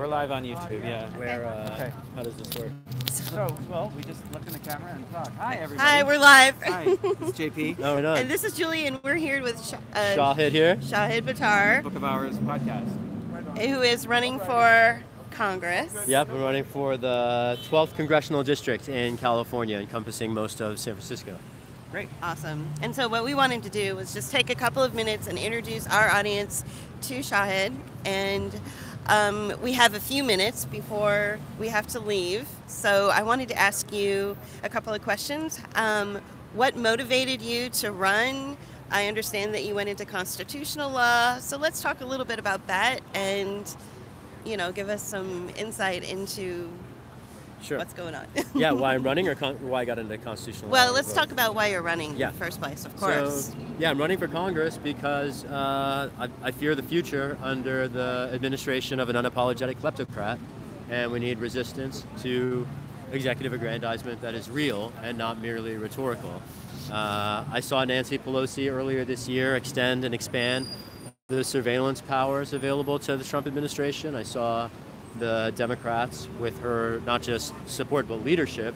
We're live on YouTube, yeah. Where, Okay. How does this work? So, well, we just look in the camera and talk. Hi, everybody. Hi, we're live. Hi, it's JP. No, we're not. And this is Julie, and we're here with Shahid here. Shahid Buttar, Book of Hours podcast. who is running for Congress. Yep, we're running for the 12th Congressional District in California, encompassing most of San Francisco. Great. Awesome. And so what we wanted to do was just take a couple of minutes and introduce our audience to Shahid. And we have a few minutes before we have to leave. So I wanted to ask you a couple of questions. What motivated you to run? I understand that you went into constitutional law. So let's talk a little bit about that and, you know, give us some insight into what's going on. Yeah, why I'm running or why I got into constitutional law? Well, let's talk about why you're running in Yeah. the first place, of course. So, yeah, I'm running for Congress because I fear the future under the administration of an unapologetic kleptocrat, and we need resistance to executive aggrandizement that is real and not merely rhetorical. I saw Nancy Pelosi earlier this year extend and expand the surveillance powers available to the Trump administration. I saw the Democrats, with her not just support but leadership,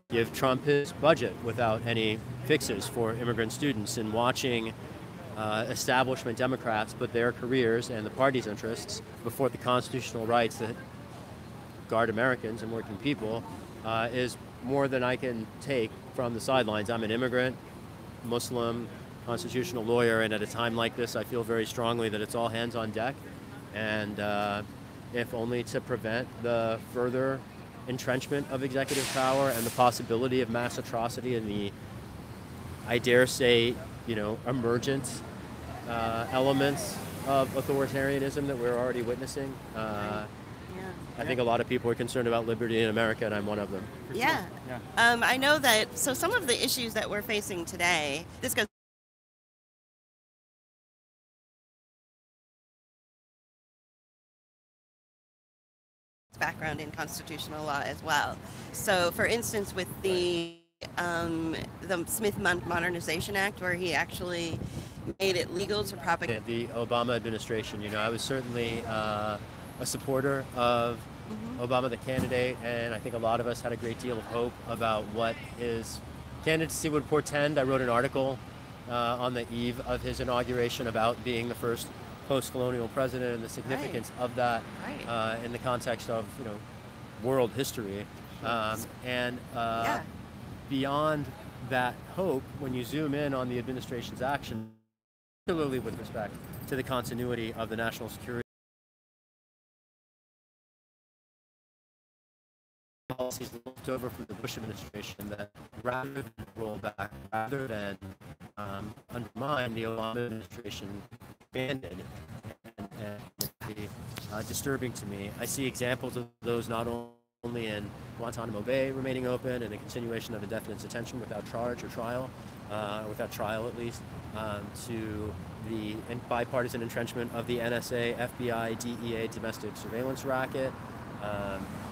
give Trump his budget without any fixes for immigrant students. And watching establishment Democrats put their careers and the party's interests before the constitutional rights that guard Americans and working people is more than I can take from the sidelines. I'm an immigrant, Muslim, constitutional lawyer, and at a time like this, I feel very strongly that it's all hands on deck, and if only to prevent the further entrenchment of executive power and the possibility of mass atrocity and the, I dare say, you know, emergent elements of authoritarianism that we're already witnessing. I think a lot of people are concerned about liberty in America, and I'm one of them. Yeah. I know that, so some of the issues that we're facing today, this goes background in constitutional law as well. So, for instance, with the Smith Modernization Act, where he actually made it legal to propagate. The Obama administration, you know, I was certainly a supporter of Obama, the candidate, and I think a lot of us had a great deal of hope about what his candidacy would portend. I wrote an article on the eve of his inauguration about being the first post-colonial president and the significance of that in the context of, you know, world history. Beyond that hope, when you zoom in on the administration's action, particularly with respect to the continuity of the national security policies left over from the Bush administration, that rather than roll back, rather than undermine, the Obama administration expanded, and it's disturbing to me. I see examples of those not only in Guantanamo Bay remaining open and the continuation of indefinite detention without charge or trial, without trial at least, to the bipartisan entrenchment of the NSA, FBI, DEA domestic surveillance racket,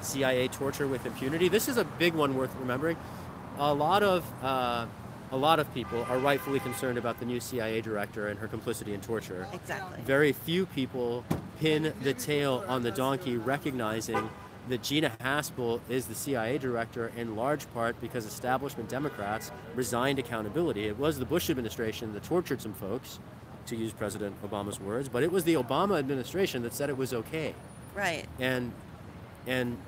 CIA torture with impunity. This is a big one worth remembering. A lot of people are rightfully concerned about the new CIA director and her complicity in torture. Exactly. Very few people pin the tail on the donkey, recognizing that Gina Haspel is the CIA director in large part because establishment Democrats resigned accountability. It was the Bush administration that tortured some folks, to use President Obama's words, but it was the Obama administration that said it was okay. Right. And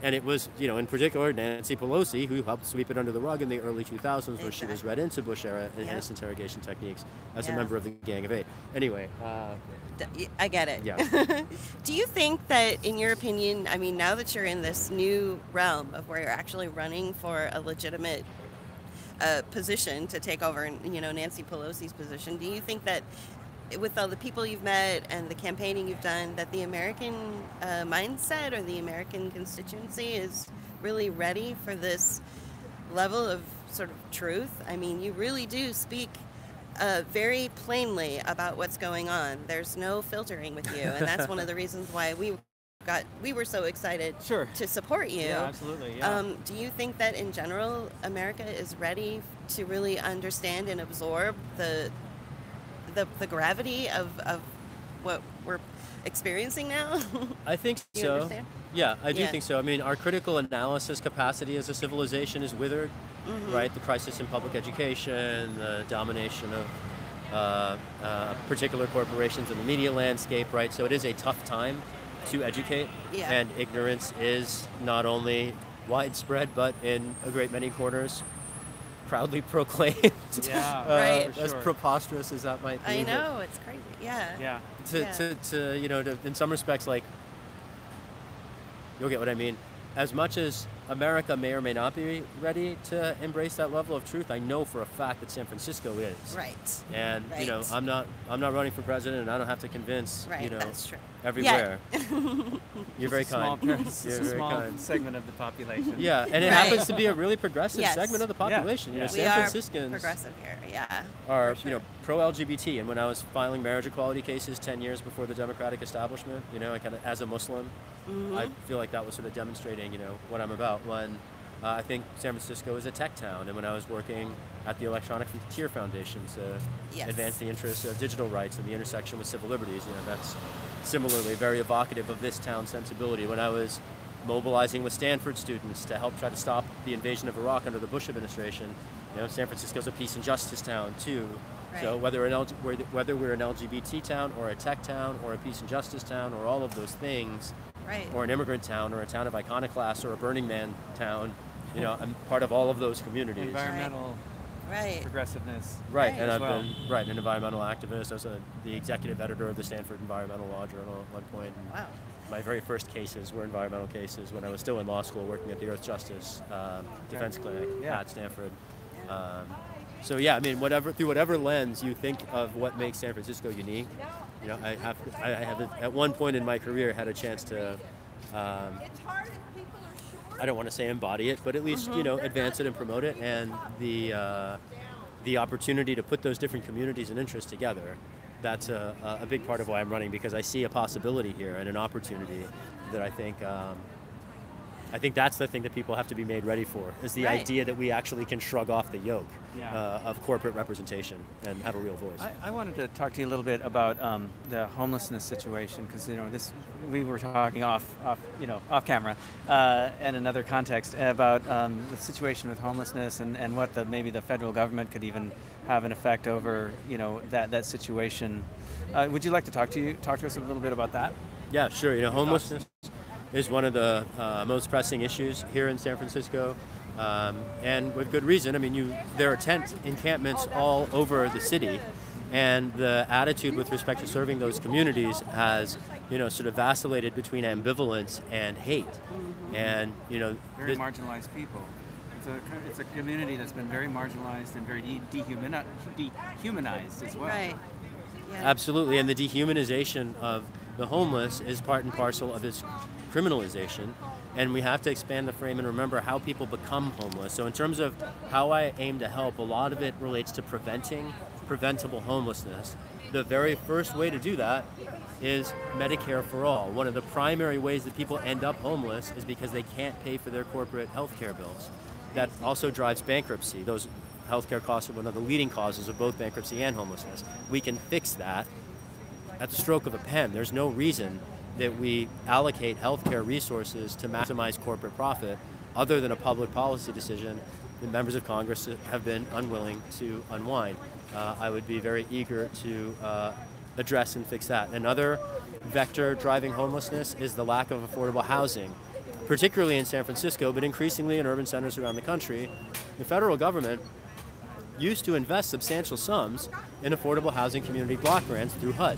it was, you know, in particular, Nancy Pelosi, who helped sweep it under the rug in the early 2000s, where she was read into Bush-era enhanced interrogation techniques as a member of the Gang of Eight. Anyway. I get it. Yeah. Do you think that, in your opinion, I mean, now that you're in this new realm of where you're actually running for a legitimate position to take over, you know, Nancy Pelosi's position, do you think that with all the people you've met and the campaigning you've done, that the American mindset or the American constituency is really ready for this level of sort of truth? I mean, you really do speak very plainly about what's going on. There's no filtering with you, and that's one of the reasons why we were so excited to support you. Yeah, absolutely. Yeah. Do you think that in general America is ready to really understand and absorb the gravity of what we're experiencing now? I think You so. understand? Yeah, I do Yeah. think so. I mean, our critical analysis capacity as a civilization is withered, right? The crisis in public education, the domination of particular corporations in the media landscape, right? So it is a tough time to educate, Yeah. and ignorance is not only widespread, but in a great many corners, proudly proclaimed. Yeah, Right. for As sure. preposterous as that might be. I but know, it's crazy. Yeah. Yeah. To you know, in some respects, like, you'll get what I mean. As much as America may or may not be ready to embrace that level of truth, I know for a fact that San Francisco is. Right. And you know, Right. I'm not running for president, and I don't have to convince Right. you know That's true. everywhere. You're very It's a small, kind. it's You're a very small kind. segment of the population. Yeah, and it Right. happens to be a really progressive Yes. segment of the population. Yeah. You know, We San are Franciscans progressive here. Yeah. are For you know pro-LGBT, and when I was filing marriage equality cases 10 years before the Democratic establishment, you know, I kind of, as a Muslim, I feel like that was sort of demonstrating, you know, what I'm about. When I think San Francisco is a tech town, and when I was working at the Electronic Frontier Foundation to Yes. advance the interests of digital rights and the intersection with civil liberties, you know, that's similarly very evocative of this town's sensibility. When I was mobilizing with Stanford students to help try to stop the invasion of Iraq under the Bush administration, you know, San Francisco's a peace and justice town too. So Right. whether we're an LGBT town or a tech town or a peace and justice town or all of those things, Right. or an immigrant town or a town of iconoclasts or a Burning Man town, you know, I'm part of all of those communities. Environmental Right. progressiveness. Right, Right. and As I've well. been an environmental activist. I was the executive editor of the Stanford Environmental Law Journal at one point. And Wow. my very first cases were environmental cases when I was still in law school working at the Earth Justice Defense Clinic Yeah. at Stanford. So yeah, I mean, through whatever lens you think of what makes San Francisco unique, you know, I have at one point in my career had a chance to, I don't want to say embody it, but at least you know, advance it and promote it, and the opportunity to put those different communities and interests together. That's a big part of why I'm running, because I see a possibility here and an opportunity that I think that's the thing that people have to be made ready for, is the Right. idea that we actually can shrug off the yoke Yeah. of corporate representation and have a real voice. I wanted to talk to you a little bit about the homelessness situation, because you know we were talking off camera in another context about the situation with homelessness and what maybe the federal government could even have an effect over, you know, that situation. Would you like to talk to us a little bit about that? Yeah, sure. You know, homelessness is one of the most pressing issues here in San Francisco, and with good reason. I mean, there are tent encampments all over the city, and the attitude with respect to serving those communities has, you know, sort of vacillated between ambivalence and hate. And you know, Very marginalized people. It's a community that's been very marginalized and very dehumanized as well. Right. Yeah. absolutely, and the dehumanization of the homeless is part and parcel of its criminalization, and we have to expand the frame and remember how people become homeless. So in terms of how I aim to help, a lot of it relates to preventing preventable homelessness. The very first way to do that is Medicare for all. One of the primary ways that people end up homeless is because they can't pay for their corporate health care bills. That also drives bankruptcy. Those healthcare costs are one of the leading causes of both bankruptcy and homelessness. We can fix that at the stroke of a pen. There's no reason that we allocate healthcare resources to maximize corporate profit other than a public policy decision that members of Congress have been unwilling to unwind. I would be very eager to address and fix that. Another vector driving homelessness is the lack of affordable housing, particularly in San Francisco, but increasingly in urban centers around the country. The federal government used to invest substantial sums in affordable housing community block grants through HUD.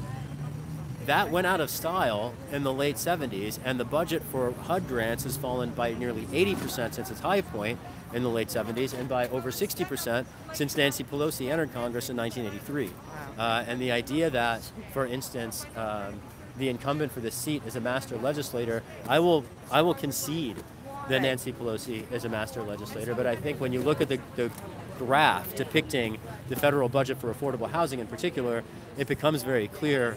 That went out of style in the late 70s, and the budget for HUD grants has fallen by nearly 80% since its high point in the late 70s, and by over 60% since Nancy Pelosi entered Congress in 1983. And the idea that, for instance, the incumbent for this seat is a master legislator, I will concede that Nancy Pelosi is a master legislator, but I think when you look at the graph depicting the federal budget for affordable housing in particular, it becomes very clear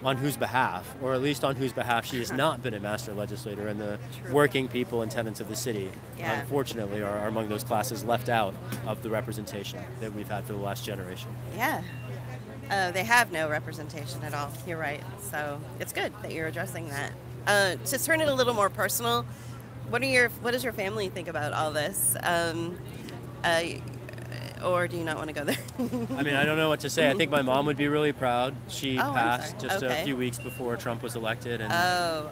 on whose behalf, or at least on whose behalf she has not been a master legislator, and the working people and tenants of the city, Yeah. unfortunately, are among those classes left out of the representation that we've had for the last generation. Yeah. They have no representation at all. You're right. So it's good that you're addressing that. To turn it a little more personal, what does your family think about all this? Uh, or do you not want to go there? I mean, I don't know what to say. I think my mom would be really proud. She Oh, I'm passed sorry. just Okay. a few weeks before Trump was elected, and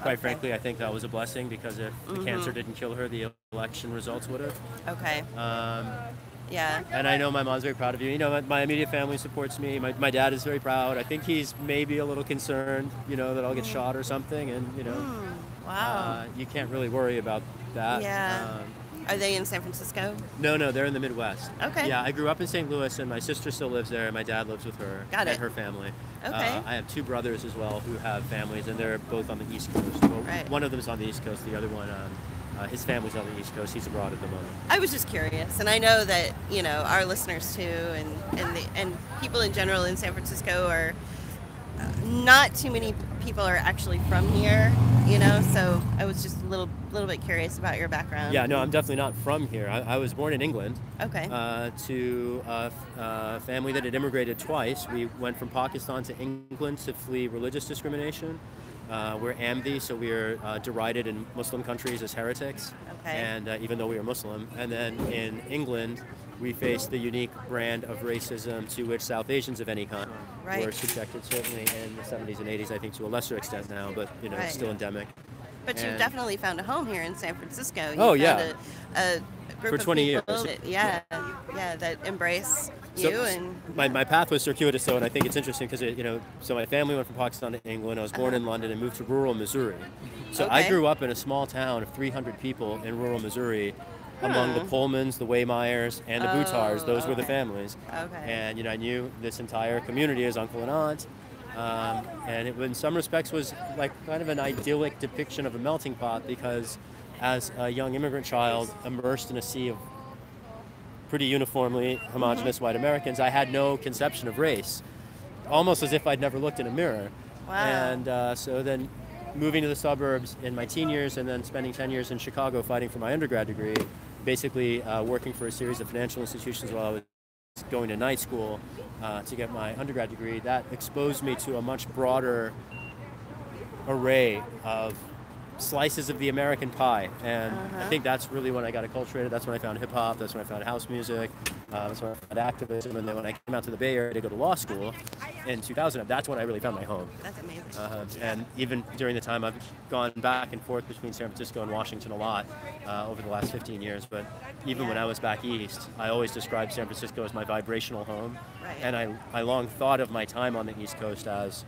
quite Okay. frankly, I think that was a blessing, because if the cancer didn't kill her, the election results would have. Okay. Yeah. And I know my mom's very proud of you. You know, my immediate family supports me. My dad is very proud. I think he's maybe a little concerned, that I'll get shot or something, and Wow. you can't really worry about that. Yeah. Are they in San Francisco? No, they're in the Midwest. Okay. Yeah, I grew up in St. Louis, and my sister still lives there, and my dad lives with her Got it. and her family. Okay. I have two brothers as well who have families, and they're both on the East Coast. Well, Right. one of them is on the East Coast. The other one, his family's on the East Coast. He's abroad at the moment. I was just curious, and I know that our listeners too, and people in general in San Francisco are not too many people are actually from here. So I was just a little bit curious about your background. Yeah, no, I'm definitely not from here. I was born in England. Okay. To a family that had immigrated twice. We went from Pakistan to England to flee religious discrimination. We're Ahmadi, so we are derided in Muslim countries as heretics. Okay. And even though we are Muslim. And then in England, we faced the unique brand of racism to which South Asians of any kind Right. were subjected, certainly in the 70s and 80s, I think to a lesser extent now, but Right. it's still endemic. But you And- definitely found a home here in San Francisco. You Oh, found yeah. a group For of 20 years. people that, that embrace So, you and my path was circuitous, though, and I think it's interesting because so my family went from Pakistan to England. I was born in London and moved to rural Missouri. So I Okay. grew up in a small town of 300 people in rural Missouri, among the Pullmans, the Waymeyers, and the Buttars. Those were the okay. families. Okay. And I knew this entire community as uncle and aunt. And it, in some respects, was like kind of an idyllic depiction of a melting pot, because as a young immigrant child immersed in a sea of pretty uniformly homogenous white Americans, I had no conception of race, almost as if I'd never looked in a mirror. Wow. And so then moving to the suburbs in my teen years, and then spending 10 years in Chicago fighting for my undergrad degree, basically working for a series of financial institutions while I was going to night school to get my undergrad degree, that exposed me to a much broader array of slices of the American pie. And I think that's really when I got acculturated. That's when I found hip-hop. That's when I found house music. That's when I found activism. And then when I came out to the Bay Area to go to law school in 2000, that's when I really found my home. that's amazing. And even during the time, I've gone back and forth between San Francisco and Washington a lot over the last 15 years. But even when I was back east, I always described San Francisco as my vibrational home. Right. And I long thought of my time on the East Coast as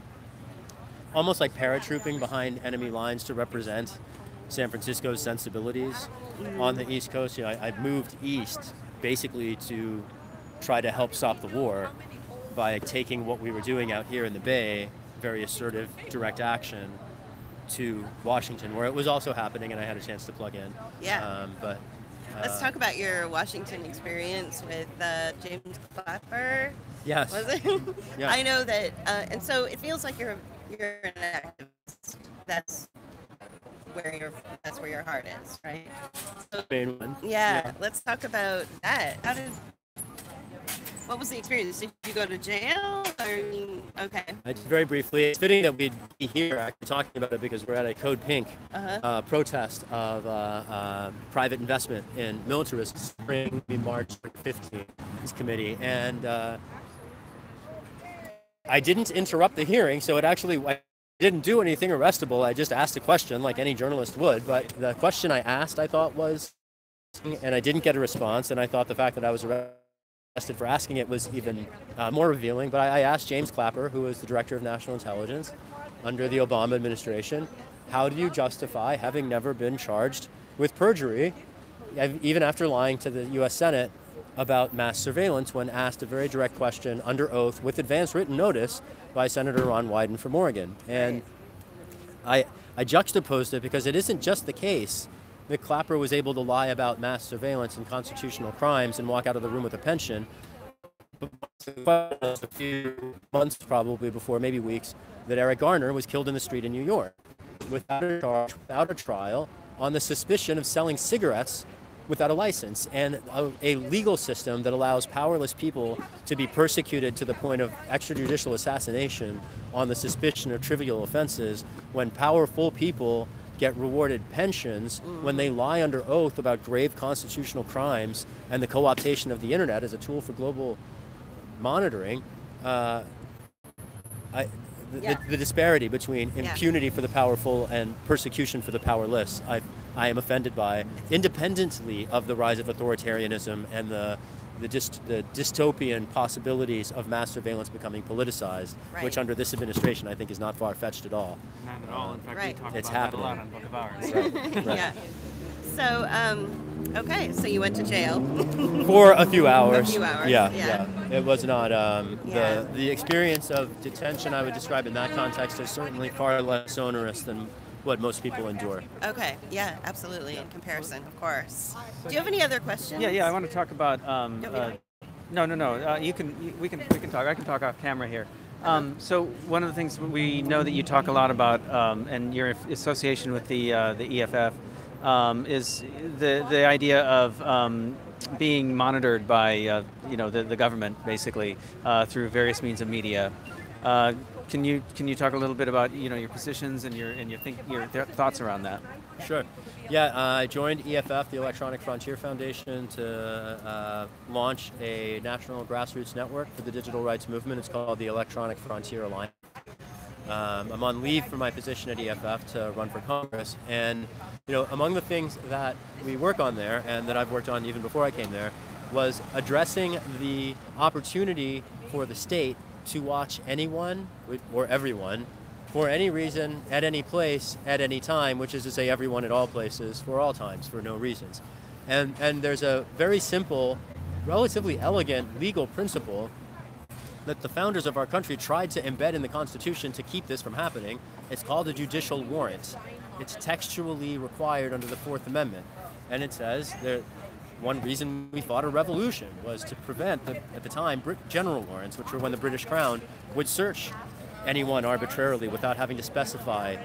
almost like paratrooping behind enemy lines to represent San Francisco's sensibilities on the East Coast. I moved east basically to try to help stop the war by taking what we were doing out here in the Bay, very assertive, direct action, to Washington, where it was also happening, and I had a chance to plug in. Yeah. Let's talk about your Washington experience with James Clapper. Yes. Was it? Yeah. I know that, and so it feels like you're an activist. That's where your heart is, right? So, Main one. yeah. Let's talk about that. What was the experience? Did you go to jail? Okay. Very briefly, it's fitting that we'd be here actually talking about it, because we're at a Code Pink protest of private investment in militarists spring March 15th, this committee. And I didn't interrupt the hearing, so I didn't do anything arrestable. I just asked a question like any journalist would. But the question I asked, I thought was, and I didn't get a response, and I thought the fact that I was arrested for asking it was even more revealing. But I asked James Clapper, who was the director of national intelligence under the Obama administration, how do you justify having never been charged with perjury, even after lying to the U.S. Senate about mass surveillance, when asked a very direct question under oath with advance written notice by Senator Ron Wyden from Oregon. And I juxtaposed it because it isn't just the case that Clapper was able to lie about mass surveillance and constitutional crimes and walk out of the room with a pension. But a few months probably before, maybe weeks, that Eric Garner was killed in the street in New York without a charge, without a trial, on the suspicion of selling cigarettes without a license, and a legal system that allows powerless people to be persecuted to the point of extrajudicial assassination on the suspicion of trivial offenses, when powerful people get rewarded pensions when they lie under oath about grave constitutional crimes and the co-optation of the internet as a tool for global monitoring. The disparity between impunity for the powerful and persecution for the powerless, I am offended by, independently of the rise of authoritarianism and the dystopian possibilities of mass surveillance becoming politicized, which under this administration I think is not far-fetched at all. Not at all. In fact, we talk it's about happening. that a lot on Book of Hours. Right. Yeah. So, okay, so you went to jail. For a few hours. A few hours. Yeah. It was not, the experience of detention I would describe in that context is certainly far less onerous than what most people endure. Okay, yeah, absolutely, in comparison, of course. Do you have any other questions? Yeah, I want to talk about. No. We can talk. I can talk off camera here. So one of the things we know that you talk a lot about, and your association with the EFF, is the idea of being monitored by the government, basically, through various means of media. Can you talk a little bit about your positions and your thoughts around that? Sure. Yeah, I joined EFF, the Electronic Frontier Foundation, to launch a national grassroots network for the digital rights movement. It's called the Electronic Frontier Alliance. I'm on leave from my position at EFF to run for Congress, and among the things that we work on there, and that I've worked on even before I came there, was addressing the opportunity for the state to watch anyone or everyone for any reason, at any place, at any time, which is to say everyone at all places, for all times, for no reasons. And there's a very simple, relatively elegant legal principle that the founders of our country tried to embed in the Constitution to keep this from happening. It's called a judicial warrant. It's textually required under the Fourth Amendment. And it says that one reason we fought a revolution was to prevent, at the time, general warrants, which were when the British Crown would search anyone arbitrarily without having to specify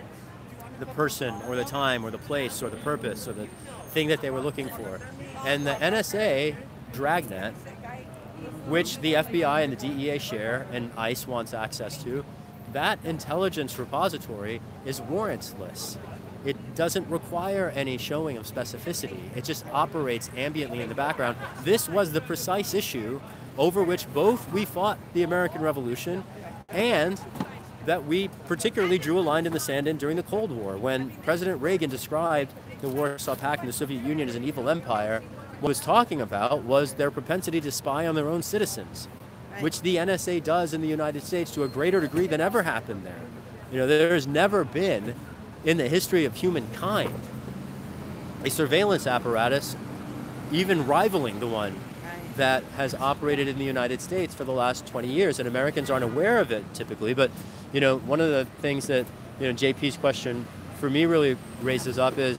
the person or the time or the place or the purpose or the thing that they were looking for. And the NSA dragnet, which the FBI and the DEA share and ICE wants access to, that intelligence repository is warrantless. It doesn't require any showing of specificity. It just operates ambiently in the background. This was the precise issue over which both we fought the American Revolution and that we particularly drew a line in the sand in during the Cold War. When President Reagan described the Warsaw Pact and the Soviet Union as an evil empire, what he was talking about was their propensity to spy on their own citizens, which the NSA does in the United States to a greater degree than ever happened there. There's never been, in the history of humankind, a surveillance apparatus even rivaling the one that has operated in the United States for the last 20 years, and Americans aren't aware of it typically. But one of the things that JP's question for me really raises up is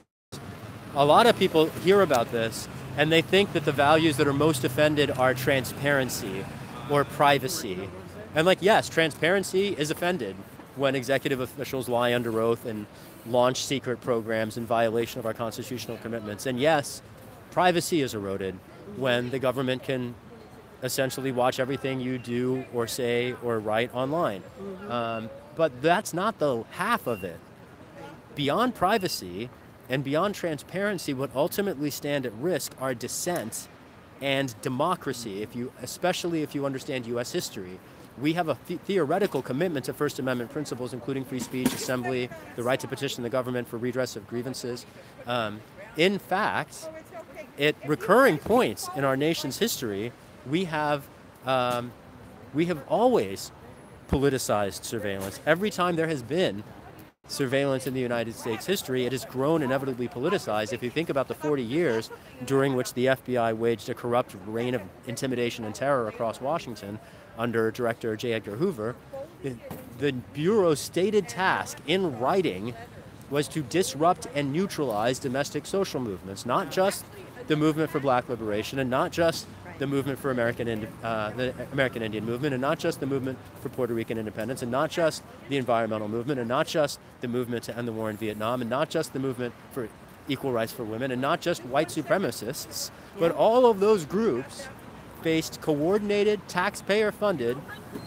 a lot of people hear about this and they think that the values that are most offended are transparency or privacy. And yes, transparency is offended when executive officials lie under oath and launch secret programs in violation of our constitutional commitments. And yes, privacy is eroded when the government can essentially watch everything you do or say or write online. But that's not the half of it. Beyond privacy and beyond transparency, what ultimately stand at risk are dissent and democracy, especially if you understand U.S. history. We have a theoretical commitment to First Amendment principles, including free speech, assembly, the right to petition the government for redress of grievances. In fact, at recurring points in our nation's history, we have always politicized surveillance. Every time there has been surveillance in the United States history, it has grown inevitably politicized. If you think about the 40 years during which the FBI waged a corrupt reign of intimidation and terror across Washington under Director J. Edgar Hoover, the Bureau's stated task in writing was to disrupt and neutralize domestic social movements, not just the movement for black liberation and not just the movement for the American Indian movement, and not just the movement for Puerto Rican independence, and not just the environmental movement, and not just the movement to end the war in Vietnam, and not just the movement for equal rights for women, and not just white supremacists, but all of those groups faced coordinated, taxpayer-funded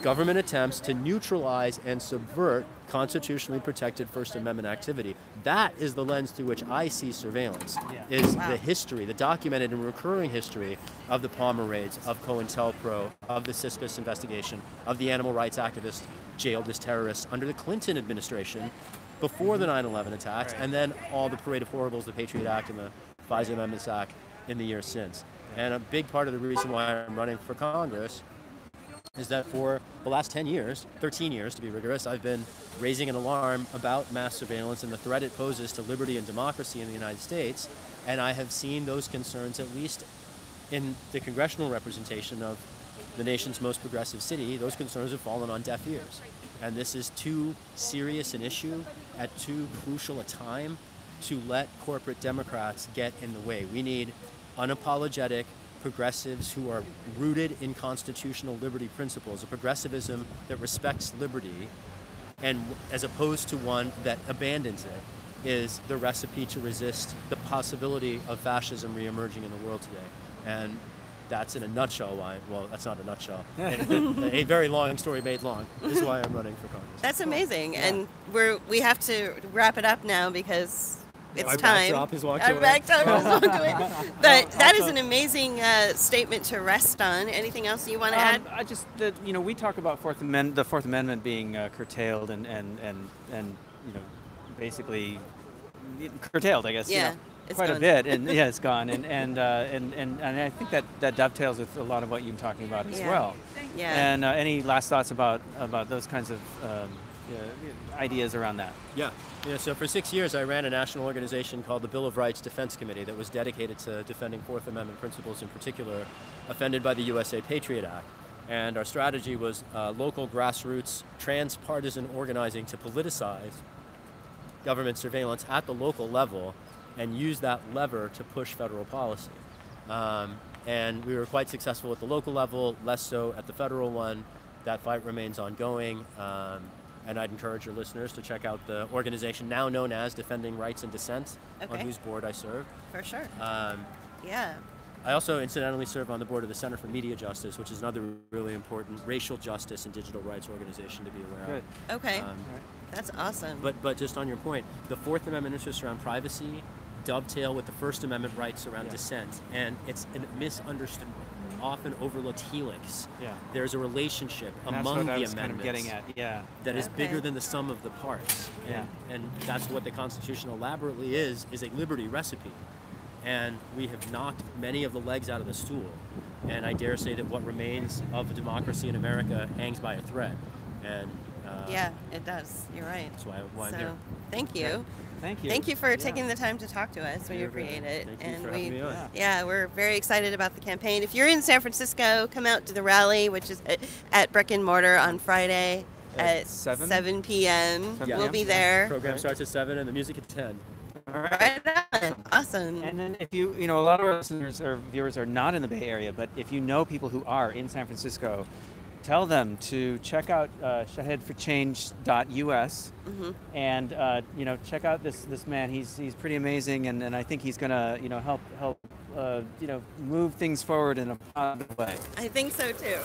government attempts to neutralize and subvert constitutionally protected First Amendment activity. That is the lens through which I see surveillance, is the history, the documented and recurring history of the Palmer raids, of COINTELPRO, of the CISPIS investigation, of the animal rights activists jailed as terrorists under the Clinton administration before the 9/11 attacks, and then all the parade of horribles, the Patriot Act and the FISA Amendments Act in the years since. And a big part of the reason why I'm running for Congress is that for the last 10 years, 13 years to be rigorous, I've been raising an alarm about mass surveillance and the threat it poses to liberty and democracy in the United States. And I have seen those concerns, at least in the congressional representation of the nation's most progressive city, those concerns have fallen on deaf ears. And this is too serious an issue at too crucial a time to let corporate Democrats get in the way. We need unapologetic progressives who are rooted in constitutional liberty principles, a progressivism that respects liberty, and as opposed to one that abandons it, is the recipe to resist the possibility of fascism reemerging in the world today. And that's in a nutshell why, well, that's not a nutshell. A very long story made long is why I'm running for Congress. That's amazing. And we have to wrap it up now because it's Our time. backdrop is walked Our away. backdrop is walked away. But that is an amazing statement to rest on. Anything else you want to add? I just, we talk about the Fourth Amendment being curtailed and basically curtailed, I guess. Yeah. Quite a bit, and it's gone, and I think that dovetails with a lot of what you're talking about as well. Yeah. And any last thoughts about those kinds of ideas around that? Yeah. So for 6 years, I ran a national organization called the Bill of Rights Defense Committee that was dedicated to defending Fourth Amendment principles, in particular, offended by the USA Patriot Act. And our strategy was local grassroots, transpartisan organizing to politicize government surveillance at the local level and use that lever to push federal policy. And we were quite successful at the local level, less so at the federal one. That fight remains ongoing. And I'd encourage your listeners to check out the organization now known as Defending Rights and Dissent, on whose board I serve. For sure. I also incidentally serve on the board of the Center for Media Justice, which is another really important racial justice and digital rights organization to be aware of. Okay. That's awesome. But just on your point, the Fourth Amendment interests around privacy dovetail with the First Amendment rights around dissent, and it's a misunderstood, often overlooked helix. There's a relationship among the amendments that is bigger than the sum of the parts. And that's what the Constitution elaborately is a liberty recipe. And we have knocked many of the legs out of the stool. And I dare say that what remains of a democracy in America hangs by a thread. And yeah, it does. You're right. That's why I'm here. Thank you. Thank you. Thank you for taking the time to talk to us. We appreciate it. Thank you for having me on. Yeah, we're very excited about the campaign. If you're in San Francisco, come out to the rally, which is at Brick and Mortar on Friday at 7 p.m. We'll be there. The program starts at 7 and the music at 10. Right on. Awesome. And then if a lot of our listeners or viewers are not in the Bay Area, but if you know people who are in San Francisco, tell them to check out shahidforchange.us and check out this man. He's pretty amazing, and I think he's gonna help move things forward in a positive way. I think so too.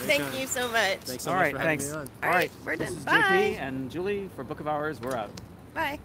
Thank you so much. Thanks so much for having me on. All right, we're done. Bye. JP and Julie for Book of Hours. We're out. Bye.